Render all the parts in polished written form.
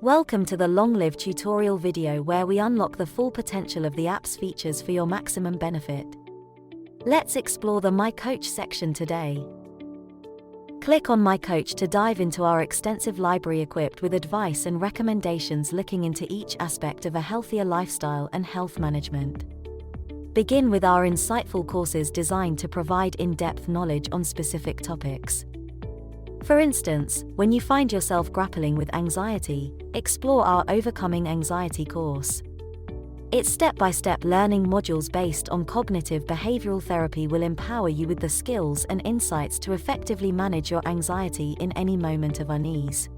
Welcome to the Longlive tutorial video where we unlock the full potential of the app's features for your maximum benefit. Let's explore the My Coach section today. Click on My Coach to dive into our extensive library equipped with advice and recommendations looking into each aspect of a healthier lifestyle and health management. Begin with our insightful courses designed to provide in-depth knowledge on specific topics. For instance, when you find yourself grappling with anxiety, explore our Overcoming Anxiety course. Its step-by-step learning modules based on cognitive behavioral therapy will empower you with the skills and insights to effectively manage your anxiety in any moment of unease.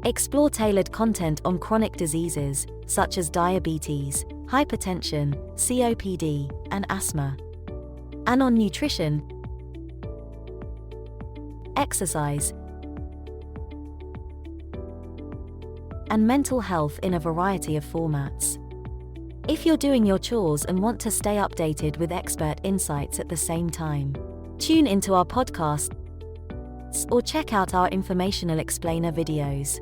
Explore tailored content on chronic diseases, such as diabetes, hypertension, COPD, and asthma. And on nutrition, exercise, and mental health in a variety of formats. If you're doing your chores and want to stay updated with expert insights at the same time, tune into our podcasts or check out our informational explainer videos.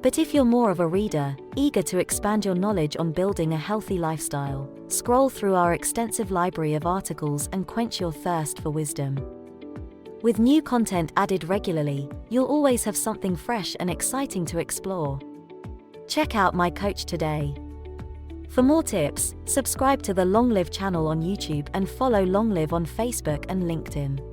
But if you're more of a reader, eager to expand your knowledge on building a healthy lifestyle, scroll through our extensive library of articles and quench your thirst for wisdom. With new content added regularly, you'll always have something fresh and exciting to explore. Check out My Coach today. For more tips, subscribe to the Longlive channel on YouTube and follow Longlive on Facebook and LinkedIn.